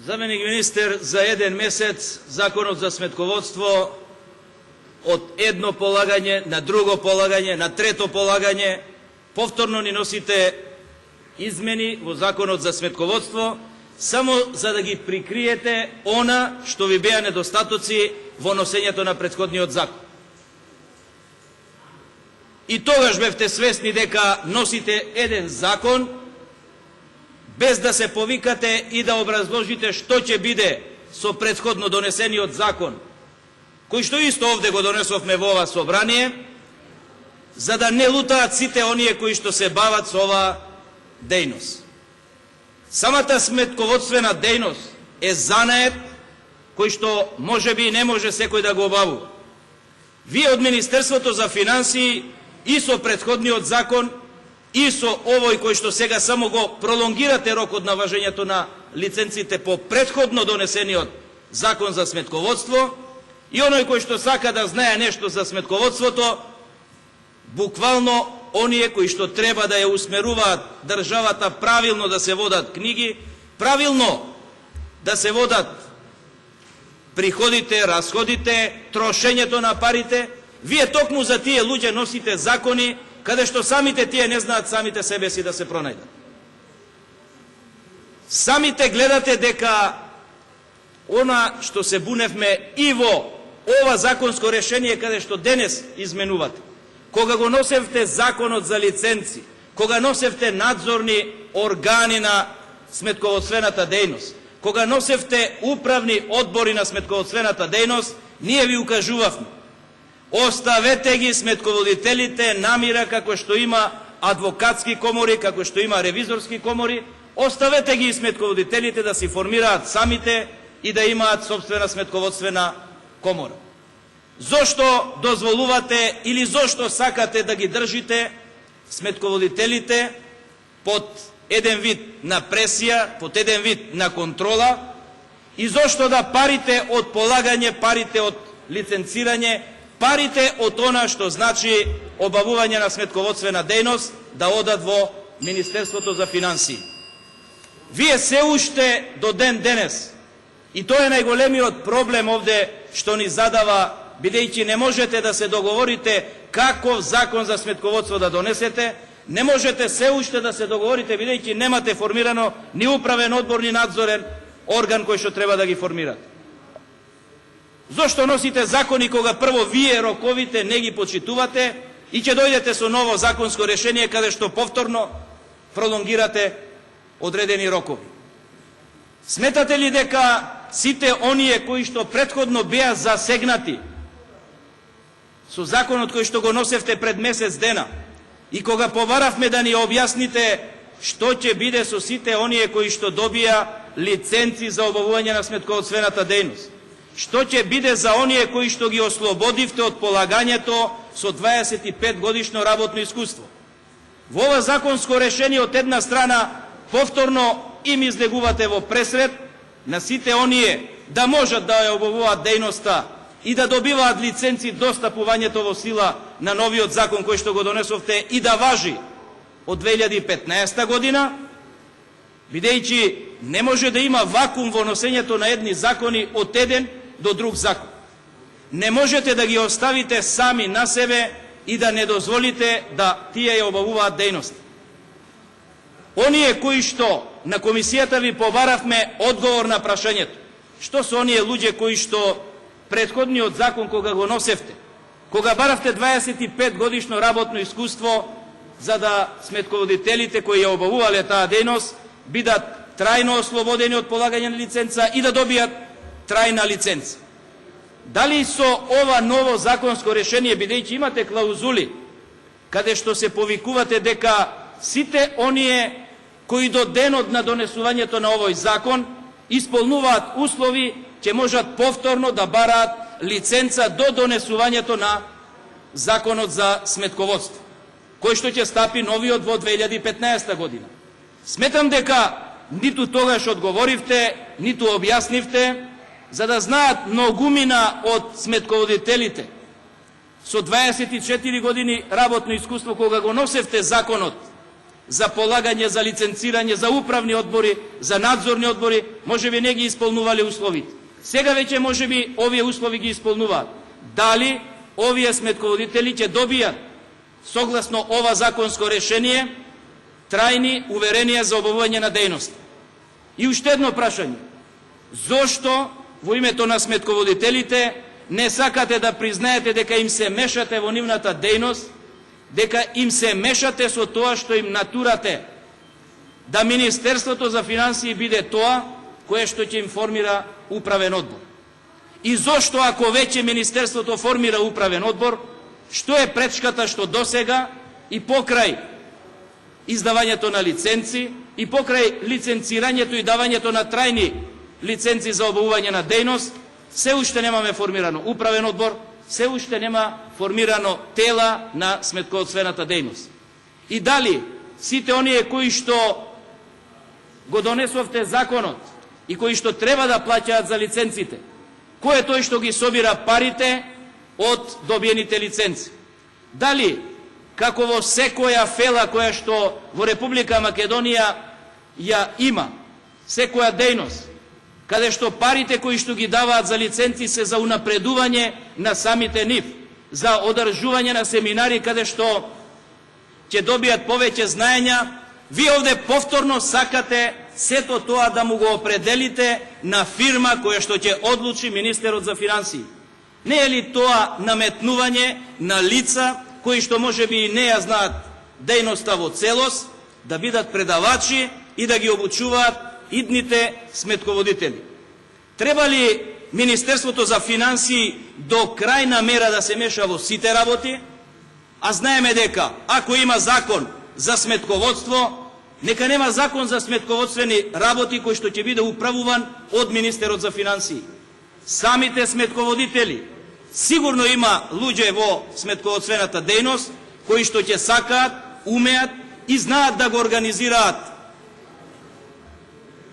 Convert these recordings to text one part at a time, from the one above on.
Заменик министер, за еден месец законот за сметководство од едно полагање на друго полагање, на трето полагање, повторно ни носите измени во законот за сметководство, само за да ги прикриете она што ви беа недостатоци во носењето на претходниот закон. И тогаш бевте свесни дека носите еден закон, без да се повикате и да образложите што ќе биде со претходно донесениот закон, кој што исто овде го донесовме во ова собрание, за да не лутаат сите оние кои што се бават со ова дејност. Самата сметководствена дејност е занает кој што можеби и не може секој да го обавува. Вие од Министерството за финансии и со претходниот закон и со овој кој што сега само го пролонгирате рокот на важењето на лиценците по претходно донесениот закон за сметководство, и оној кој што сака да знае нешто за сметководството, буквално оние кои што треба да ја усмеруваат државата правилно да се водат книги, правилно да се водат приходите, расходите, трошењето на парите, вие токму за тие луѓе носите закони каде што самите тие не знаат самите себе си да се пронајдат. Самите гледате дека она што се буневме и во ова законско решение каде што денес изменувате, кога го носевте законот за лиценци, кога носевте надзорни органи на сметководствената дејност, кога носевте управни одбори на сметководствената дејност, ние ви укажувавме: оставете ги сметководителите на мира, како што има адвокатски комори, како што има ревизорски комори, оставете ги сметководителите да си формираат самите и да имаат собствена сметководствена комора. Зошто дозволувате или зошто сакате да ги држите сметководителите под еден вид на пресија, под еден вид на контрола, и зошто да парите од полагање, парите од лиценцирање, парите од она што значи обавување на сметководствена дејност да одат во Министерството за финансии? Вие се уште до ден денес, и тоа е најголемиот проблем овде што ни задава, бидејќи не можете да се договорите каков закон за сметководство да донесете, не можете се уште да се договорите, бидејќи немате формирано ни управен одбор, ни надзорен орган кој што треба да ги формирате. Зошто носите закони кога прво вие роковите не ги почитувате и ќе дојдете со ново законско решение каде што повторно пролонгирате одредени рокови? Сметате ли дека сите оние кои што претходно беа засегнати со законот кој што го носевте пред месец дена и кога побаравме да ни објасните што ќе биде со сите оние кои што добија лиценци за обавување на сметководствената дејност, што ќе биде за оние кои што ги ослободивте од полагањето со 25 годишно работно искуство? Во ова законско решение од една страна повторно им излегувате во пресред на сите оние да можат да ја обавуваат дејноста и да добиваат лиценци до стапувањето во сила на новиот закон кој што го донесовте и да важи од 2015 година, бидејќи не може да има вакуум во носењето на едни закони од еден до друг закон. Не можете да ги оставите сами на себе и да не дозволите да тие ја обавуваат дејност. Оние кои што на комисијата ви побаравме одговор на прашањето, што се оние луѓе кои што претходниот закон кога го носевте, кога баравте 25 годишно работно искуство, за да сметководителите кои ја обавувале таа дејност бидат трајно ослободени од полагање на лиценца и да добијат трајна лиценца. Дали со ова ново законско решение, бидејќи имате клаузули каде што се повикувате дека сите оние кои до денот на донесувањето на овој закон исполнуваат услови, ќе можат повторно да бараат лиценца до донесувањето на законот за сметководство, кој што ќе стапи новиот во 2015 година. Сметам дека ниту тогаш одговоривте, ниту објаснивте, за да знаат многумина од сметководителите со 24 години работно искуство кога го носевте законот за полагање, за лиценцирање, за управни одбори, за надзорни одбори, може би не ги исполнувале условите. Сега веќе може би овие услови ги исполнуваат. Дали овие сметководители ќе добијат, согласно ова законско решение, трајни уверенија за обавување на дејност? И уште едно прашање. Зошто во името на сметководителите не сакате да признаете дека им се мешате во нивната дејност, дека им се мешате со тоа што им натурате да Министерството за финансии биде тоа кое што ќе им формира управен одбор? И зошто, ако веќе Министерството формира управен одбор, што е пречката што досега и покрај издавањето на лиценци и покрај лиценцирањето и давањето на трајни лиценци за обавување на дејност, се уште немаме формирано управен одбор, се уште нема формирано тела на сметководствената дејност? И дали сите оние кои што го донесовте законот и кои што треба да плаќаат за лиценците, кој е тој што ги собира парите од добиените лиценци? Дали, како во секоја фела која што во Република Македонија ја има, секоја дејност, каде што парите кои што ги даваат за лиценци се за унапредување на самите нив, за одржување на семинари каде што ќе добијат повеќе знаења, вие овде повторно сакате сето тоа да му го определите на фирма која што ќе одлучи министерот за финансии. Не е ли тоа наметнување на лица кои што може би и не ја знаат дејноста во целост, да бидат предавачи и да ги обучуваат идните сметководители? Треба ли Министерството за финансии до крајна мера да се меша во сите работи? А знаеме дека ако има закон за сметководство, нека нема закон за сметководствени работи кој што ќе биде управуван од министерот за финансии. Самите сметководители, сигурно има луѓе во сметководствената дејност кои што ќе сакаат, умеат и знаат да го организираат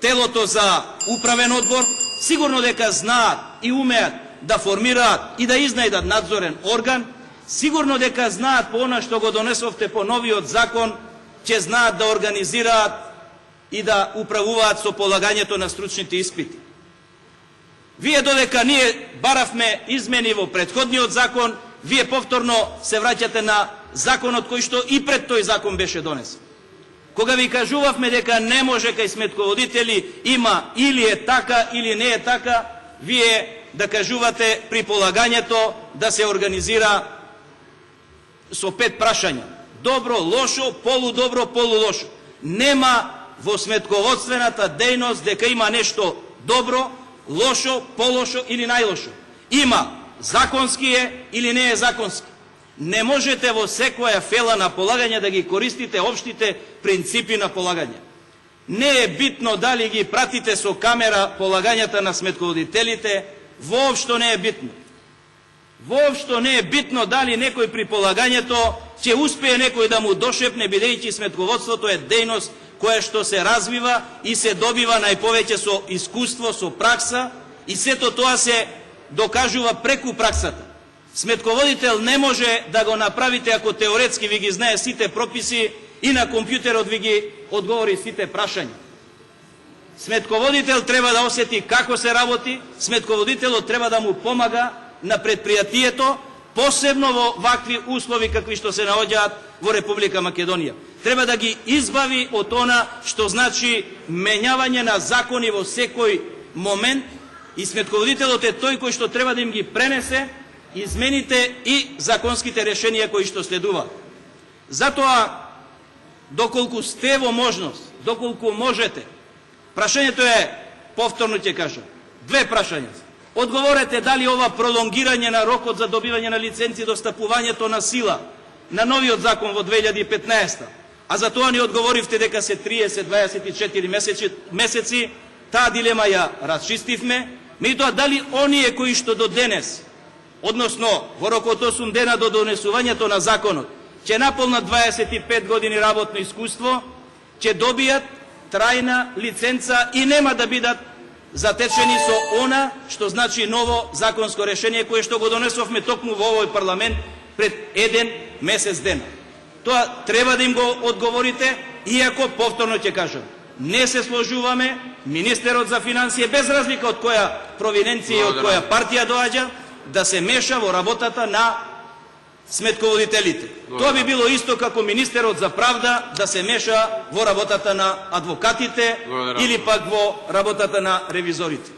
телото за управен одбор, сигурно дека знаат и умеат да формираат и да изнајдат надзорен орган, сигурно дека знаат по она што го донесовте по новиот закон, ќе знаат да организираат и да управуваат со полагањето на стручните испити. Вие додека ние баравме измени во претходниот закон, вие повторно се враќате на законот кој што и пред тој закон беше донесен. Кога ви кажувавме дека не може кај сметководители има или е така или не е така, вие да кажувате при полагањето да се организира со 5 прашања. Добро, лошо, полудобро, полулошо. Нема во сметководствената дејност дека има нешто добро, лошо, полошо или најлошо. Има законски е или не е законски. Не можете во секоја фела на полагање да ги користите општите принципи на полагање. Не е битно дали ги пратите со камера полагањата на сметководителите, воопшто не е битно. Воопшто не е битно дали некој при полагањето ќе успее некој да му дошепне, бидејќи сметководството е дејност која што се развива и се добива најповеќе со искуство, со пракса, и сето тоа се докажува преку праксата. Сметководител не може да го направите ако теоретски ви ги знае сите прописи и на компјутерот ви ги одговори сите прашања. Сметководител треба да осети како се работи, сметководителот треба да му помага на предпријатието, посебно во вакви услови какви што се наоѓаат во Република Македонија. Треба да ги избави од она што значи менјавање на закони во секој момент, и сметководителот е тој кој што треба да им ги пренесе измените и законските решенија кои што следуваат. Затоа, доколку сте во можност, доколку можете, прашањето е, повторно ќе кажам, 2 прашања. Одговорете дали ова пролонгирање на рокот за добивање на лиценци до стапувањето на сила на новиот закон во 2015, а за тоа ни одговоривте дека се 30-24 месеци, таа дилема ја расчистивме, меѓутоа дали оние кои што до денес, односно во рокот 8 дена до донесувањето на законот, ќе наполнат 25 години работно искуство, ќе добијат трајна лиценца и нема да бидат затечени со она што значи ново законско решение кое што го донесовме токму во овој парламент пред 1 месец ден. Тоа треба да им го одговорите, иако повторно ќе кажам, не се сложуваме, министерот за финансија, без разлика од која провиненција и од која партија доаѓа, да се меша во работата на сметководителите. Тоа би било исто како министерот за правда да се меша во работата на адвокатите или пак во работата на ревизорите.